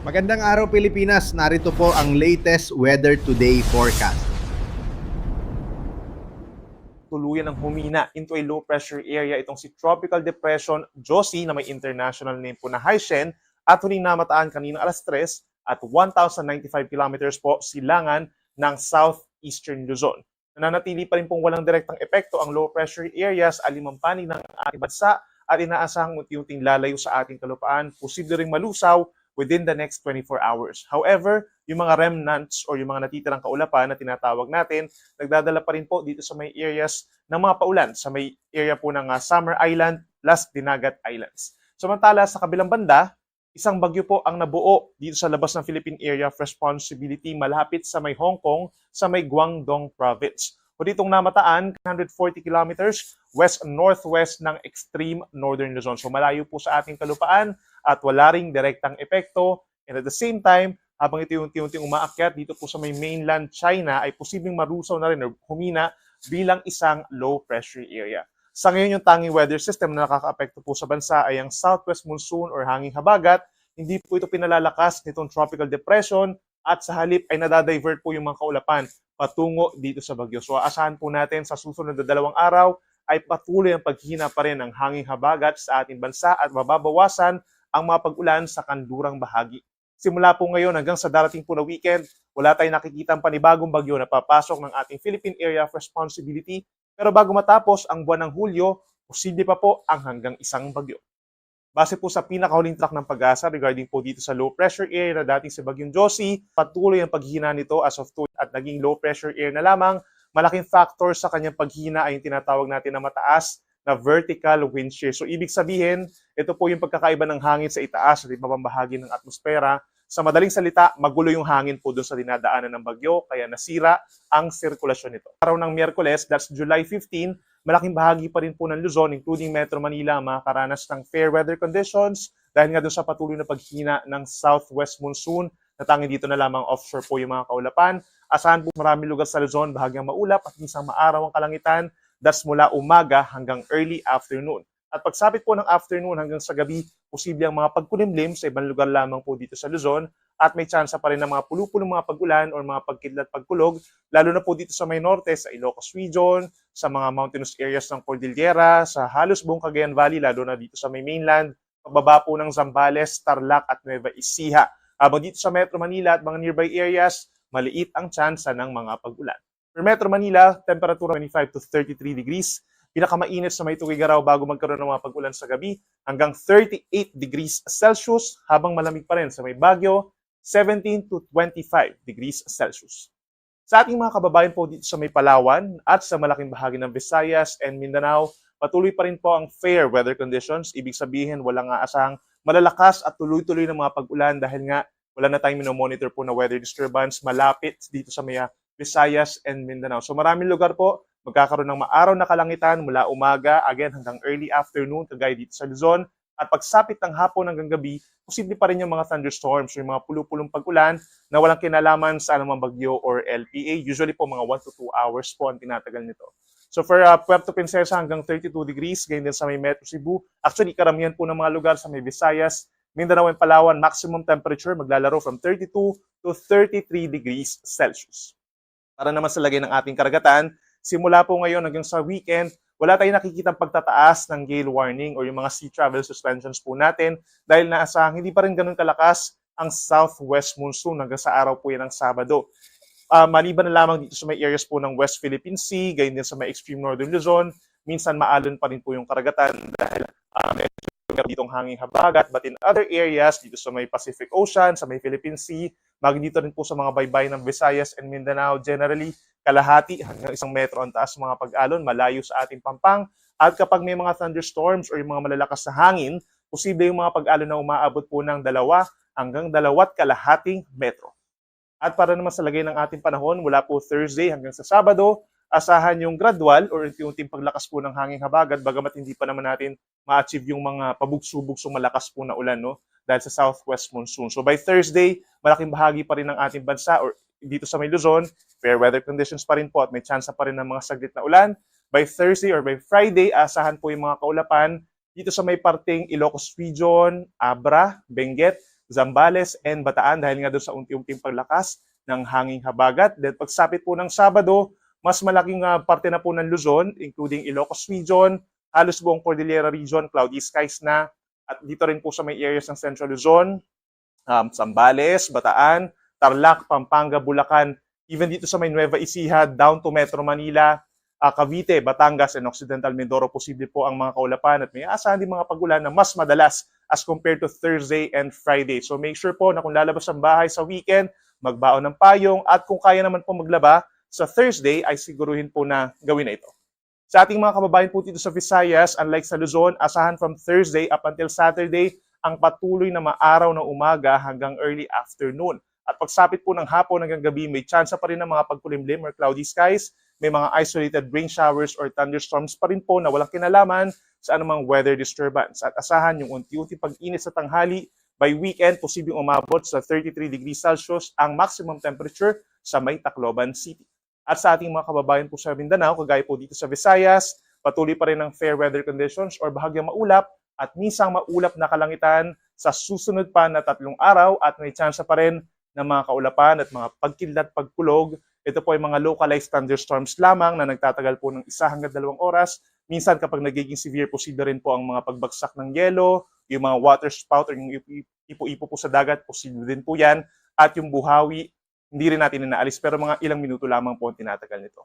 Magandang araw Pilipinas, narito po ang latest weather today forecast. Tuluyan ng humina into a low pressure area itong si Tropical Depression Josie na may international name po na Haishen at huling namataan kanina alas 3 at 1,095 kilometers po silangan ng southeastern Luzon. Nananatili pa rin pong walang direktang epekto ang low pressure areas alimampanig ng ating bansa at inaasahang unti-unting lalayo sa ating kalupaan, posible ring malusaw within the next 24 hours. However, yung mga remnants or yung mga natitirang kaulapan na tinatawag natin, nagdadala pa rin po dito sa may areas ng mga paulan, sa may area po ng Summer Island, Las Dinagat Islands. Samantala, sa kabilang banda, isang bagyo po ang nabuo dito sa labas ng Philippine Area of Responsibility malapit sa may Hong Kong, sa may Guangdong Province. O ditong namataan, 140 kilometers west-northwest ng extreme northern Luzon. So malayo po sa ating kalupaan at wala ring direktang epekto. And at the same time, habang ito yung unti-unting umaakyat dito po sa may mainland China, ay posibleng marusaw na rin o humina bilang isang low pressure area. Sa ngayon, yung tanging weather system na nakaka-apekto po sa bansa ay ang southwest monsoon or hanging habagat. Hindi po ito pinalalakas nitong tropical depression at sa halip ay nadadivert po yung mga kaulapan patungo dito sa bagyo. So aasahan po natin sa susunod na 2 araw ay patuloy ang paghina pa rin ng hanging habagat sa ating bansa at mababawasan ang mga pag-ulan sa kanlurang bahagi. Simula po ngayon hanggang sa darating po na weekend, wala tayong nakikitang panibagong bagyo na papasok ng ating Philippine Area of Responsibility. Pero bago matapos ang buwan ng Hulyo, posible pa po ang hanggang isang bagyo. Base po sa pinakahuling track ng Pag-asa regarding po dito sa low pressure area na dating si Bagyong Josie, patuloy ang paghina nito as of 2 at naging low pressure area na lamang. Malaking factor sa kanyang paghina ay yung tinatawag natin na mataas na vertical wind shear. So ibig sabihin, ito po yung pagkakaiba ng hangin sa itaas at ibabang bahagi ng atmosfera. Sa madaling salita, magulo yung hangin po doon sa dinadaanan ng bagyo, kaya nasira ang sirkulasyon nito. Araw ng Miyerkules, that's July 15, malaking bahagi pa rin po ng Luzon, including Metro Manila, makakaranas ng fair weather conditions dahil nga doon sa patuloy na paghina ng southwest monsoon na tanging dito na lamang offshore po yung mga kaulapan. Asahan po maraming lugar sa Luzon, bahagyang maulap at minsan maaraw ang kalangitan, that's mula umaga hanggang early afternoon. At pagsapit po ng afternoon hanggang sa gabi, posible ang mga pagkulimlim sa ibang lugar lamang po dito sa Luzon at may tsansa pa rin ng mga pulupulong mga pag-ulan o mga pagkidlat pagkulog, lalo na po dito sa may norte, sa Ilocos Region, sa mga mountainous areas ng Cordillera, sa halos buong Cagayan Valley, lalo na dito sa may mainland, pagbaba po ng Zambales, Tarlac at Nueva Ecija. Habang dito sa Metro Manila at mga nearby areas, maliit ang tsansa ng mga pag-ulan. For Metro Manila, temperatura 25 to 33 degrees. Pinakamainit sa may Tuguegarao bago magkaroon ng mga pag-ulan sa gabi, hanggang 38 degrees Celsius, habang malamig pa rin sa may Baguio, 17 to 25 degrees Celsius. Sa ating mga kababayan po dito sa may Palawan at sa malaking bahagi ng Visayas and Mindanao, patuloy pa rin po ang fair weather conditions. Ibig sabihin, walang aasahang malalakas at tuloy-tuloy ng mga pag-ulan dahil nga wala na tayong minomonitor po na weather disturbance malapit dito sa may Visayas and Mindanao. So maraming lugar po, magkakaroon ng maaraw na kalangitan mula umaga, again hanggang early afternoon, kagaya dito sa Luzon. At pagsapit ng hapon hanggang gabi, posible pa rin yung mga thunderstorms, yung mga pulupulong pag-ulan na walang kinalaman sa anumang bagyo or LPA. Usually po mga 1 to 2 hours po ang tinatagal nito. So for Puerto Princesa hanggang 32 degrees, ganyan din sa may Metro Cebu. Actually, karamihan po ng mga lugar sa may Visayas, Mindanao and Palawan, maximum temperature maglalaro from 32 to 33 degrees Celsius. Para naman sa lagay ng ating karagatan, simula po ngayon hanggang sa weekend, wala tayong nakikitang pagtataas ng gale warning o yung mga sea travel suspensions po natin dahil naasahang hindi pa rin ganun kalakas ang southwest monsoon hanggang sa araw po yan ng Sabado. Maliban na lamang dito sa may areas po ng West Philippine Sea, gayon din sa may extreme northern Luzon, minsan maalon pa rin po yung karagatan dahil ditong hanging habagat, but in other areas, dito sa may Pacific Ocean, sa may Philippine Sea, dito rin po sa mga baybay ng Visayas and Mindanao, generally, kalahati hanggang 1 metro ang taas mga pag-alon, malayo sa ating pampang. At kapag may mga thunderstorms o yung mga malalakas na hangin, posible yung mga pag-alon na umaabot po ng 2 hanggang 2.5 metro. At para naman sa lagay ng ating panahon, mula po Thursday hanggang sa Sabado, asahan yung gradual or unti-unting paglakas po ng hanging habagat, bagamat hindi pa naman natin ma-achieve yung mga pabugso-bugsong malakas po na ulan, no? Dahil sa southwest monsoon. So by Thursday, malaking bahagi pa rin ng ating bansa or dito sa may Luzon, fair weather conditions pa rin po at may chance pa rin ng mga saglit na ulan. By Thursday or by Friday, asahan po yung mga kaulapan dito sa may parting Ilocos Region, Abra, Benguet, Zambales, and Bataan dahil nga doon sa unti-unting paglakas ng hanging habagat. Then pagsapit po ng Sabado, mas malaking parte na po ng Luzon, including Ilocos Region, halos buong Cordillera Region, cloudy skies na. At dito rin po sa may areas ng Central Luzon, Zambales, Bataan, Tarlac, Pampanga, Bulacan, even dito sa may Nueva Ecija, down to Metro Manila, Cavite, Batangas, and Occidental Mindoro, posible po ang mga kaulapan at may asahan din mga pagulan na mas madalas as compared to Thursday and Friday. So make sure po na kung lalabas ang bahay sa weekend, magbaon ng payong at kung kaya naman po maglaba sa Thursday ay siguruhin po na gawin na ito. Sa ating mga kababayan po dito sa Visayas, unlike sa Luzon, asahan from Thursday up until Saturday ang patuloy na maaraw ng umaga hanggang early afternoon. At pagsapit po ng hapon hanggang gabi, may tsansa pa rin ng mga pagkulimlim or cloudy skies. May mga isolated rain showers or thunderstorms pa rin po na walang kinalaman sa anumang weather disturbance. At asahan yung unti-unti pag-init sa tanghali. By weekend, posibleng umabot sa 33 degrees Celsius ang maximum temperature sa may Tacloban City. At sa ating mga kababayan po sa Mindanao, kagaya po dito sa Visayas, patuloy pa rin ang fair weather conditions or bahagyang maulap at minsang maulap na kalangitan sa susunod pa na 3 araw at may tsansa pa rin ng mga kaulapan at mga pagkidlat, pagkulog. Ito po ay mga localized thunderstorms lamang na nagtatagal po ng 1 hanggang 2 oras. Minsan kapag nagiging severe, posible rin po ang mga pagbagsak ng yelo, yung mga water spout or yung ipo-ipo po sa dagat, posible din po yan. At yung buhawi, hindi rin natin inaalis pero mga ilang minuto lamang po ang tinatagal nito.